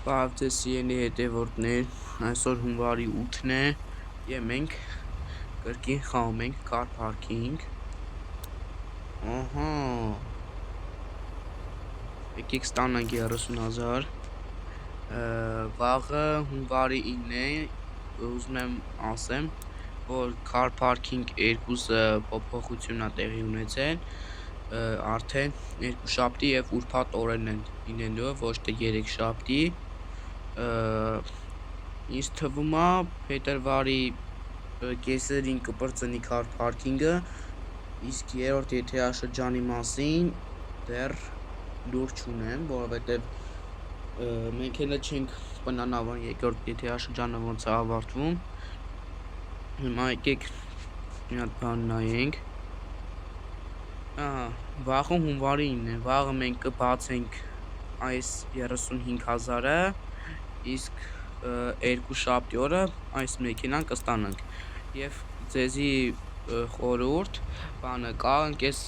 Բարև ձեզ սիրելի հետևորդներ, այսօր հունվարի 8-ն է և մենք կրկին խաղում ենք Car Parking։ Ահա, եկեք ստանանք 30,000։ Վաղը հունվարի 9-ն է, ուզում եմ ասեմ, որ Car Parking 2-ը փոփոխություն է տեղի ունեցել, արդեն երկուշաբթի և ուրբաթ օրերն են լինելու, ոչ թե երեքշաբթի։ Ինձ թվում է փետրվարի կեսերին կբրծնի Car Parking-ը, իսկ երրորդ եթերաշրջանի մասին դեռ լուր չունեմ, որովհետև մենք հենց չենք պնանալ, որ երկրորդ եթերաշրջանը ոնց է ավարտվում։ Հիմա եկեք մի հատ բան նայենք։ Վաղը հունվարի 9-ն է, վաղը մենք կբացենք այս 35,000-ը, իսկ երկուշաբթի օրը այս մեքենան կստանանք։ Եվ ձեզի խորհուրդ բանը կա, ընկես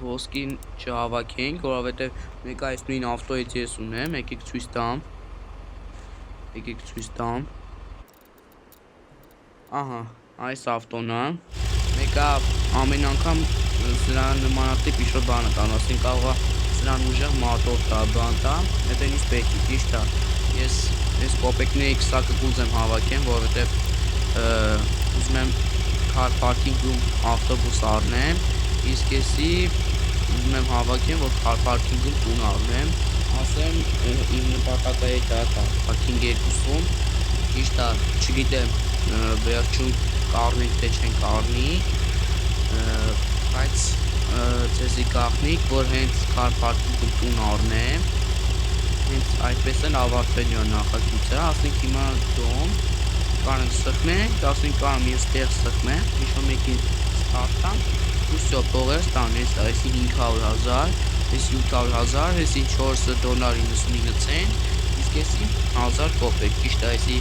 ոսկին չհավաքենք, որովհետև մեկ այս նույն ավտոից ես ունեմ, եկեք ցույց տամ։ Ահա, այս ավտոն է, մեկը ամեն անգամ սրա նմանատիպ ինչ-որ բան է տանում, ասենք կարող է սրան ուժեղ մատով տա, բան տա, հետո ինձ պետք է, ճիշտ է, ես այս կոպեկների 20-ը կուզեմ հավաքեմ, որովհետև ուզում եմ Car Parking-ում ավտոբուս առնեմ, իսկ եսի ուզում եմ հավաքեմ, որ Car Parking-ում տուն առնեմ, ասեմ իմ նպատակը դա է Car Parking 2-ում, ճիշտ է, չգիտեմ վերջում կառնենք թե չենք առնի, բայց ձեզի կախնիկ, որ հենց Car Parking-ում տուն առնեմ, հենց այդպես էլ ավարտվելու է նախագիծը, ասենք հիմա դոմ, կարանք սխմենք, ասենք կարամ ես տեղ սխմեմ, ինչ-որ մեկին ստարտամ, ու սյո փողեր ստանես, այսի 500,000, այսի 800,000, այսի $4.99 ցենտ, իսկ այսի 1000 կոպեկ, ճիշտ է, այսի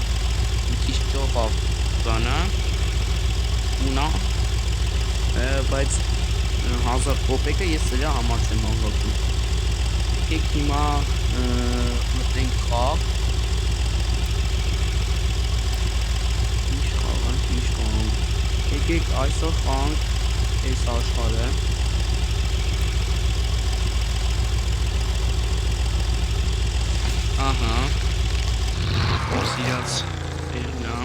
մի քիչ ճոխավ բանը, ունա, բայց 1000 կոպեկը ես սրա համար չեմ հավաքում։ Եկեք հիմա մտնենք խաղ։ Ինչ խաղանք։ Եկեք այսօր խաղանք այս աշխարհը։ Ահա, սիրած վերնա։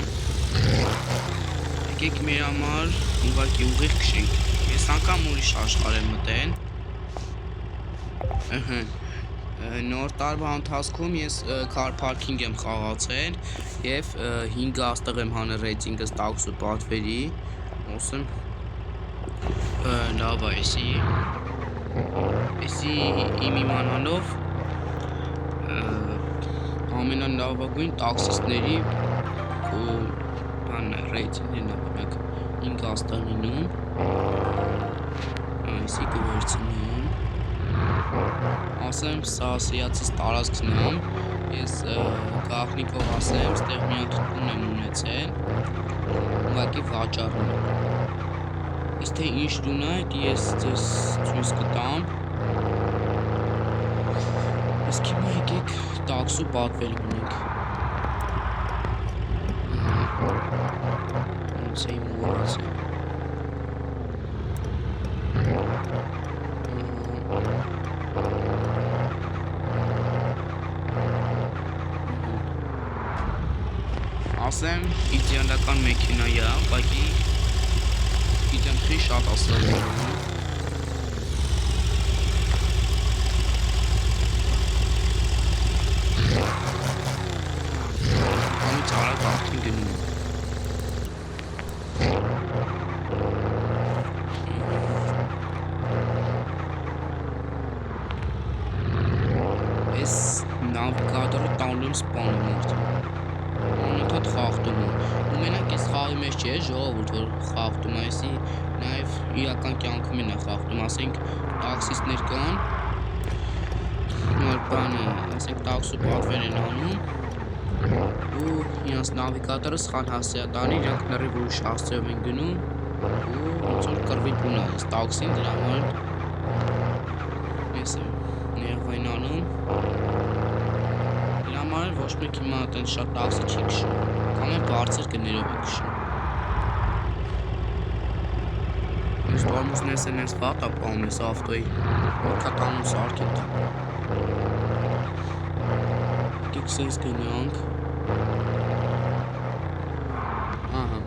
Եկեք մեր համար ուղղակի ուղիղ քշենք։ Ես անգամ ուրիշ աշխարհ եմ մտել։ Նոր տարվա ընթացքում ես Car Parking եմ խաղացել և 5 աստղ եմ հանել ռեյտինգս տաքսու պատվերի, ասեմ լավ է էսի իմ իմանալով ամենալավագույն տաքսիստների ռեյտինգն է, բնակ 5 աստղ լինում, այսի կվերցնեմ, ասեմ սա սիացից տարածքն եմ, ես գաղտնիքով ասեմ, ստեղ մի հատ տուն եմ ունեցել, ուղղակի վաճառում եմ, իսկ թե ինչ տուն է, ես ձեզ ցույց կտամ, իսկ հիմա եկեք տաքսու պատվեր ունենք, ոնց է իմ ուղղացել, ասեմ իդեալական մեքենա է, ուղղակի գիտեմ խի շատ աստղ է ունի։ Ամից արագ արդեն գնում է։ Այս նավիգատորը տանում եմ սպանում արդեն։ Անընդհատ խախտում եմ, ու մենակ ես խաղի մեջ չէ, ժողովուրդ որ խախտում է, այսի նաև իրական կյանքում են խախտում, ասենք տաքսիստներ կան, նոր բանը, ասենք տաքսու պատվեր են անում, ու իրանց նավիգատորը սխալ հասցեա տանի, իրանք լրիվ ուրիշ հասցեով են գնում, ու ոնց որ կռվի տուն է այս տաքսին, դրա համար ես եմ ներվային անում, դրա համար էլ ոչ մեկ հիմա այդպես շատ տաքսի չի քշում։ Կամ էլ բարձր գներով է քշում։ Այս տորմուզներս են այս վատ ապահում ես ավտոյի։ Որքատանում սարքել դա։ Կիքսես գնանք։ Ահա։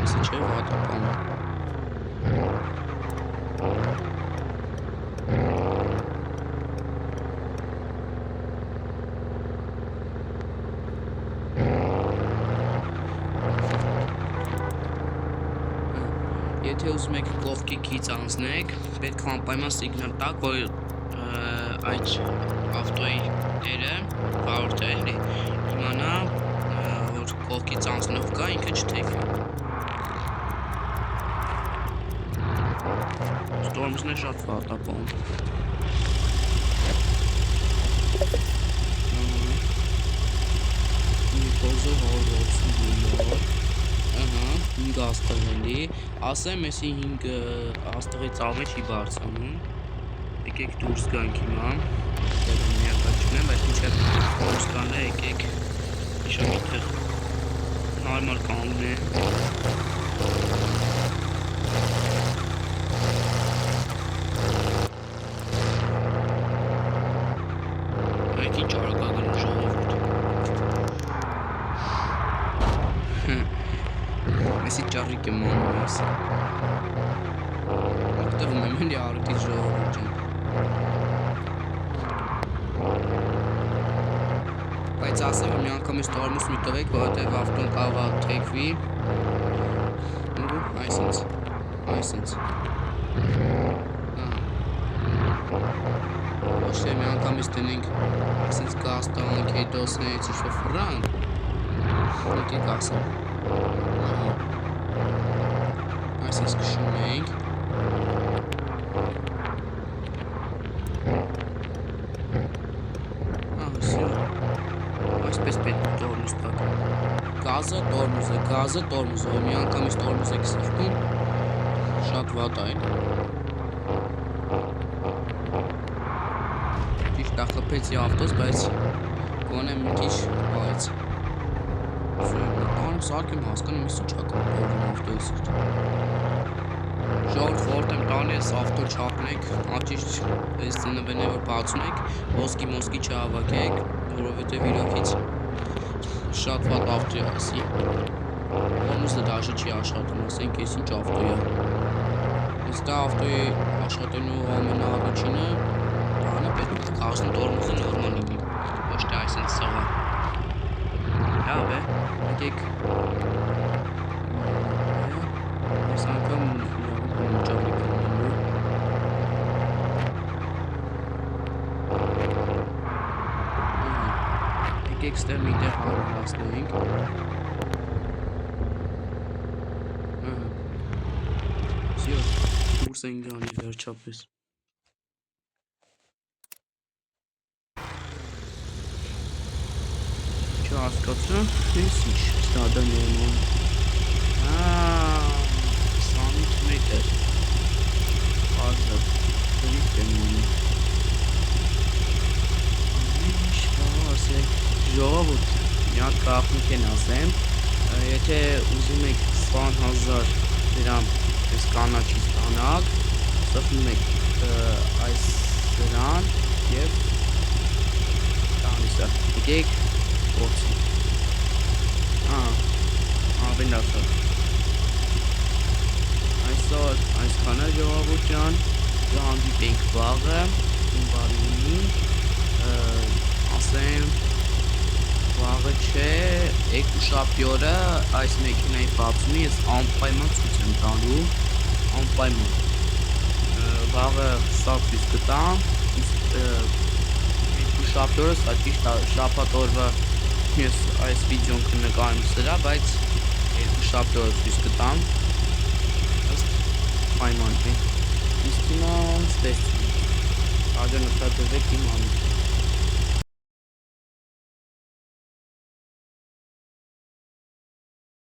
Այսի չէ վատ ապահում։ Եթե ուզում եք կողքի քիծ անցնեք, պետք է անպայման սիգնալ տաք, որ այդ ավտոյի տերը, վարորդը էլի, իմանա, որ կողքից անցնող կա, ինքը չթեքվի։ Տորմուզն է շատ վատ ապահում։ Մի պոզը 160 դոլար։ Ահա, 5 աստղ էլի, ասեմ, եսի 5 աստղից ավելի չի բարձրանում, եկեք դուրս գանք հիմա, դերը միակատ չունեմ, բայց մինչև դուրս գանը եկեք իշակ իդեղ նարմալ կանգն է, եք ինչ արագագնում ժողովուրդ, Մեսի ճարրիկ եմ անում ես։ Ակտվում եմ էլի արուտից ժողովուրդ ջան։ Բայց ասեմ մի անգամ ես տորմուզ մի տվեք, որովհետև ավտոն կարող է թեքվի։ Այսինց։ Ոչ թե մի անգամ ես տնենք, այսինց գազ տանք, հետո սենց ինչ-որ ֆրանք։ Եկեք ասեմ։ Այսինչ քշում ենք։ Всё։ Այսպես պետք է տորմուզ տակ։ Գազը, տորմուզը, մի անգամ ես տորմուզ եք սրտում, շատ վատ է։ Ճիշտ է խփեցի ավտոս, բայց գոնե մի քիչ բայց Սարք եմ հասկանում ես չակամ տորմուզ ավտոյի սրտ։ Ժողովուրդ խորհուրդ եմ տալիս այս ավտո չափնեք, ճիշտ այս ծնվենը որ բացունեք, ոսկի չհավաքեք, որովհետև իրոքից շատ վատ ավտո է ասի։ Տորմուզը դաշը չի աշխատում, ասենք ես ինչ ավտո է։ Այս դա ավտոյի աշխատելու ամենաառաջինը, դրանը պետք է կազմում տորմուզը նորմալ լինի, ոչ թե այսինչ սղա։ Լավ է, եկեք այս անգամ ճարիք ունելու եկեք ստեղ մի տեղ հարվածնենք Սյո, դուրս ենք գանի վերջապես Չհասկացա, ես ինչ ստադան եղնում 28 մետր Արձավ, դրիք եմ ունում Ինչ կարող ասեք Ժողովուրդ, մի հատ կախնիկ են ասեմ Եթե ուզում եք 20,000 դրամ այս կանաչի ստանաք Սխնում եք այս դրան և տանիսը եկեք Ոցի ավելացավ Այսօր այսքան է ժողովուրդ ջան Կհանդիպենք վաղը Իմբարինի Ասեմ Վաղը չէ Երկուշաբթի օրը այս մեքենայի բացումի ես անպայման ցույց եմ տալու Անպայման Վաղը սա ցույց կտամ Երկուշաբթի օրը սա ճիշտ շաբաթ օրվա ես այս վիդեոն կնկարեմ սրա, բայց երկուշաբթի օրը ցույց կտամ ըստ պայմանների։ Իսկ հիմա ստեսություն։ Աջանոթադրվեք իմ անունը։